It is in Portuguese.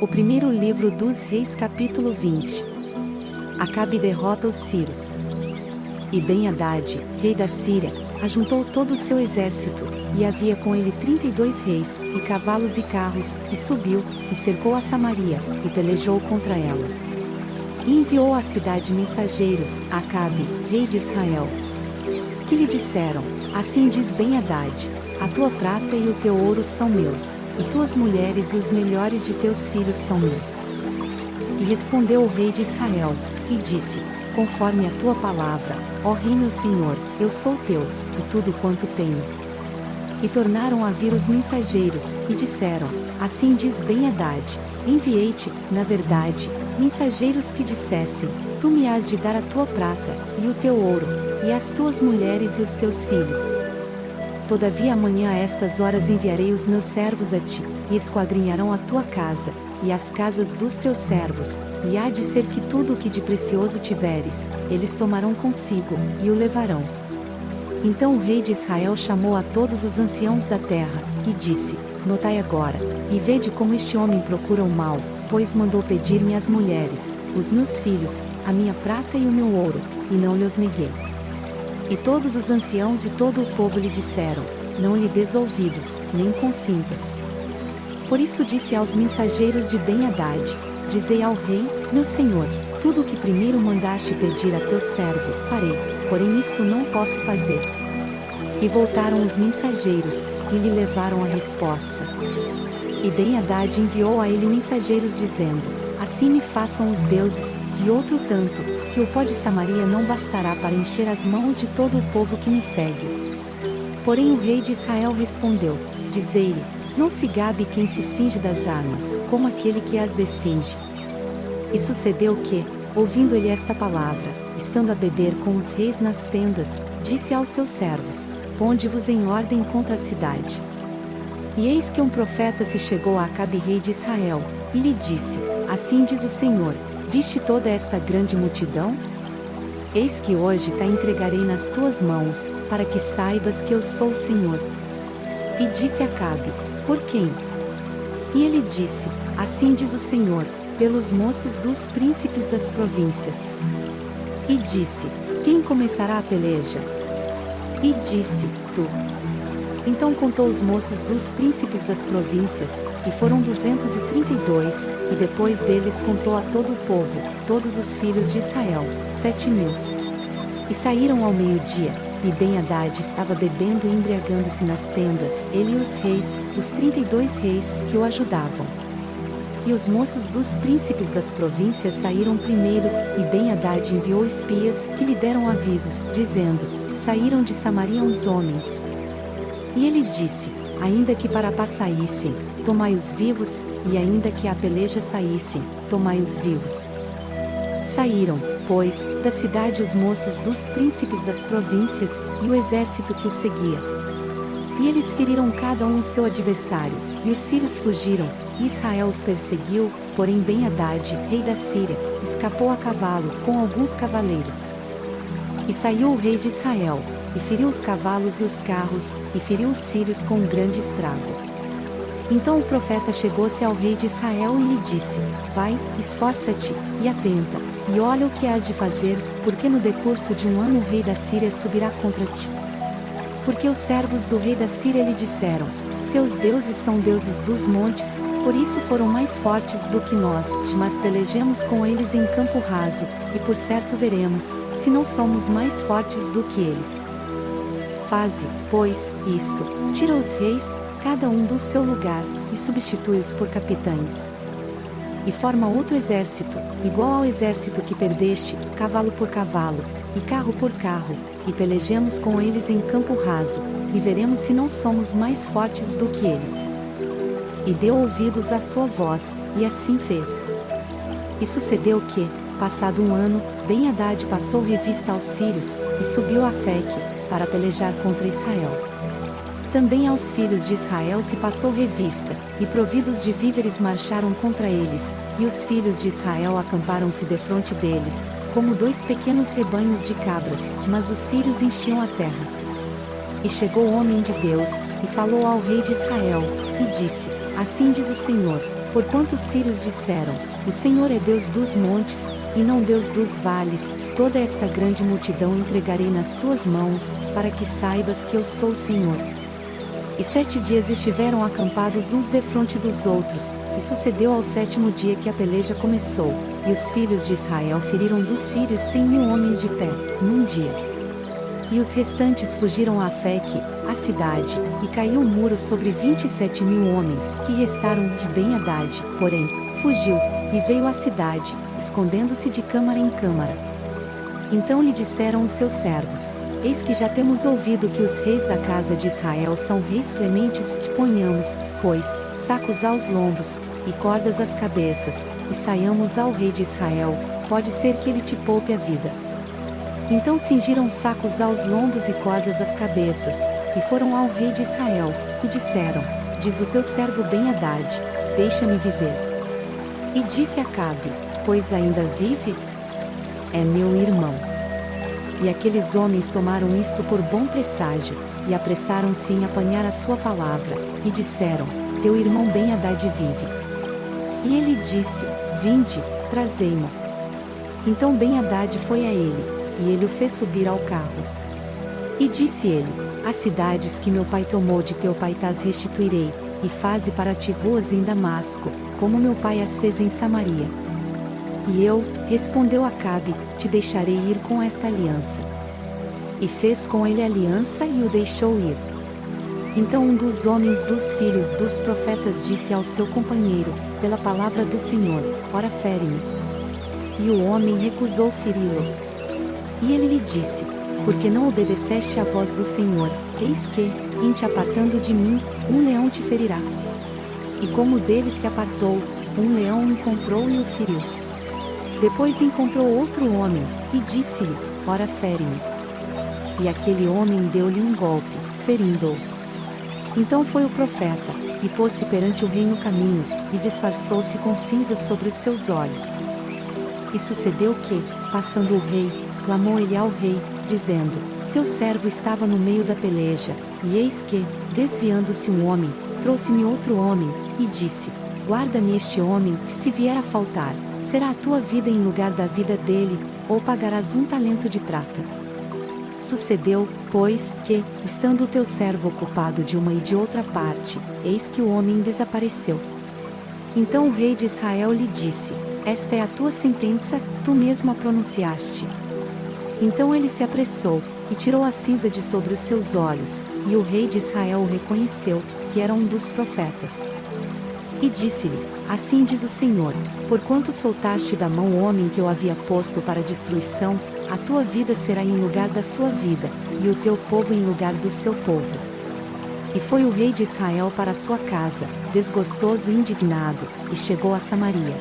O primeiro livro dos Reis, capítulo 20. Acabe derrota os sírios. E Ben-Hadad, rei da Síria, ajuntou todo o seu exército, e havia com ele 32 reis, e cavalos e carros, e subiu, e cercou a Samaria, e pelejou contra ela. E enviou à cidade mensageiros, a Acabe, rei de Israel, que lhe disseram: Assim diz Ben-Hadad: a tua prata e o teu ouro são meus, e tuas mulheres e os melhores de teus filhos são meus. E respondeu o rei de Israel, e disse: Conforme a tua palavra, ó rei meu senhor, eu sou teu, e tudo quanto tenho. E tornaram a vir os mensageiros, e disseram: Assim diz Ben-Hadad: Enviei-te, na verdade, mensageiros que dissessem: Tu me has de dar a tua prata, e o teu ouro, e as tuas mulheres e os teus filhos. Todavia amanhã a estas horas enviarei os meus servos a ti, e esquadrinharão a tua casa, e as casas dos teus servos, e há de ser que tudo o que de precioso tiveres, eles tomarão consigo, e o levarão. Então o rei de Israel chamou a todos os anciãos da terra, e disse: Notai agora, e vede como este homem procura o mal, pois mandou pedir-me as mulheres, os meus filhos, a minha prata e o meu ouro, e não lhes neguei. E todos os anciãos e todo o povo lhe disseram: Não lhe des ouvidos, nem consintas. Por isso disse aos mensageiros de Ben-Hadad: Dizei ao rei, meu senhor, tudo o que primeiro mandaste pedir a teu servo, farei, porém isto não posso fazer. E voltaram os mensageiros, e lhe levaram a resposta. E Ben-Hadad enviou a ele mensageiros dizendo: Assim me façam os deuses, e outro tanto, que o pó de Samaria não bastará para encher as mãos de todo o povo que me segue. Porém o rei de Israel respondeu: Dizei-lhe: Não se gabe quem se cinge das armas, como aquele que as descinge. E sucedeu que, ouvindo ele esta palavra, estando a beber com os reis nas tendas, disse aos seus servos: Ponde-vos em ordem contra a cidade. E eis que um profeta se chegou a Acabe, rei de Israel, e lhe disse: Assim diz o Senhor: Viste toda esta grande multidão? Eis que hoje te entregarei nas tuas mãos, para que saibas que eu sou o Senhor. E disse Acabe: Por quem? E ele disse: Assim diz o Senhor: pelos moços dos príncipes das províncias. E disse: Quem começará a peleja? E disse: Tu. Então contou os moços dos príncipes das províncias, e foram 232, e depois deles contou a todo o povo, todos os filhos de Israel, 7.000. E saíram ao meio-dia, e Ben-Hadad estava bebendo e embriagando-se nas tendas, ele e os reis, os 32 reis, que o ajudavam. E os moços dos príncipes das províncias saíram primeiro, e Ben-Hadad enviou espias, que lhe deram avisos, dizendo: Saíram de Samaria uns homens. E ele disse: Ainda que para a paz saíssem, tomai-os vivos, e ainda que a peleja saíssem, tomai-os vivos. Saíram, pois, da cidade os moços dos príncipes das províncias, e o exército que os seguia. E eles feriram cada um o seu adversário, e os sírios fugiram, e Israel os perseguiu, porém Ben-Hadad, rei da Síria, escapou a cavalo, com alguns cavaleiros. E saiu o rei de Israel, e feriu os cavalos e os carros, e feriu os sírios com um grande estrago. Então o profeta chegou-se ao rei de Israel e lhe disse: Vai, esforça-te, e atenta, e olha o que has de fazer, porque no decurso de um ano o rei da Síria subirá contra ti. Porque os servos do rei da Síria lhe disseram: Seus deuses são deuses dos montes, por isso foram mais fortes do que nós, mas pelejemos com eles em campo raso, e por certo veremos, se não somos mais fortes do que eles. Faze, pois, isto: tira os reis, cada um do seu lugar, e substitui-os por capitães. E forma outro exército, igual ao exército que perdeste, cavalo por cavalo, e carro por carro, e pelejemos com eles em campo raso, e veremos se não somos mais fortes do que eles. E deu ouvidos à sua voz, e assim fez. E sucedeu que, passado um ano, Ben-Hadad passou revista aos sírios, e subiu a Afeque, para pelejar contra Israel. Também aos filhos de Israel se passou revista, e providos de víveres marcharam contra eles, e os filhos de Israel acamparam-se defronte deles, como dois pequenos rebanhos de cabras, mas os sírios enchiam a terra. E chegou o homem de Deus, e falou ao rei de Israel, e disse: Assim diz o Senhor: Porquanto os sírios disseram: o Senhor é Deus dos montes, e não Deus dos vales, toda esta grande multidão entregarei nas tuas mãos, para que saibas que eu sou o Senhor. E 7 dias estiveram acampados uns defronte dos outros, e sucedeu ao 7º dia que a peleja começou, e os filhos de Israel feriram dos sírios 100.000 homens de pé, num dia. E os restantes fugiram a Afeque, a cidade, e caiu o muro sobre 27.000 homens, que restaram de Ben-Hadad, porém, fugiu, e veio à cidade, escondendo-se de câmara em câmara. Então lhe disseram os seus servos: eis que já temos ouvido que os reis da casa de Israel são reis clementes, ponhamos, pois, sacos aos lombos, e cordas às cabeças, e saiamos ao rei de Israel, pode ser que ele te poupe a vida. Então cingiram sacos aos lombos e cordas às cabeças, e foram ao rei de Israel, e disseram: diz o teu servo Ben-Hadad, deixa-me viver. E disse Acabe: pois ainda vive? É meu irmão. E aqueles homens tomaram isto por bom presságio, e apressaram-se em apanhar a sua palavra, e disseram: teu irmão Ben-Hadad vive. E ele disse: vinde, trazei-mo. Então Ben-Hadad foi a ele, e ele o fez subir ao carro. E disse ele: as cidades que meu pai tomou de teu pai tas restituirei, e faze para ti ruas em Damasco, como meu pai as fez em Samaria. E eu, respondeu Acabe, te deixarei ir com esta aliança. E fez com ele aliança e o deixou ir. Então um dos homens dos filhos dos profetas disse ao seu companheiro: pela palavra do Senhor, ora fere-me. E o homem recusou feri-lo. E ele lhe disse: porque não obedeceste à voz do Senhor, eis que, em te apartando de mim, um leão te ferirá. E como dele se apartou, um leão o encontrou e o feriu. Depois encontrou outro homem, e disse-lhe: ora fere-me. E aquele homem deu-lhe um golpe, ferindo-o. Então foi o profeta, e pôs-se perante o rei no caminho, e disfarçou-se com cinzas sobre os seus olhos. E sucedeu que, passando o rei, clamou ele ao rei, dizendo: teu servo estava no meio da peleja, e eis que, desviando-se um homem, trouxe-me outro homem, e disse: guarda-me este homem, que se vier a faltar, será a tua vida em lugar da vida dele, ou pagarás 1 talento de prata. Sucedeu, pois, que, estando o teu servo ocupado de uma e de outra parte, eis que o homem desapareceu. Então o rei de Israel lhe disse: esta é a tua sentença, tu mesmo a pronunciaste. Então ele se apressou, e tirou a cinza de sobre os seus olhos, e o rei de Israel o reconheceu, que era um dos profetas. E disse-lhe: assim diz o Senhor, porquanto soltaste da mão o homem que eu havia posto para destruição, a tua vida será em lugar da sua vida, e o teu povo em lugar do seu povo. E foi o rei de Israel para a sua casa, desgostoso e indignado, e chegou a Samaria.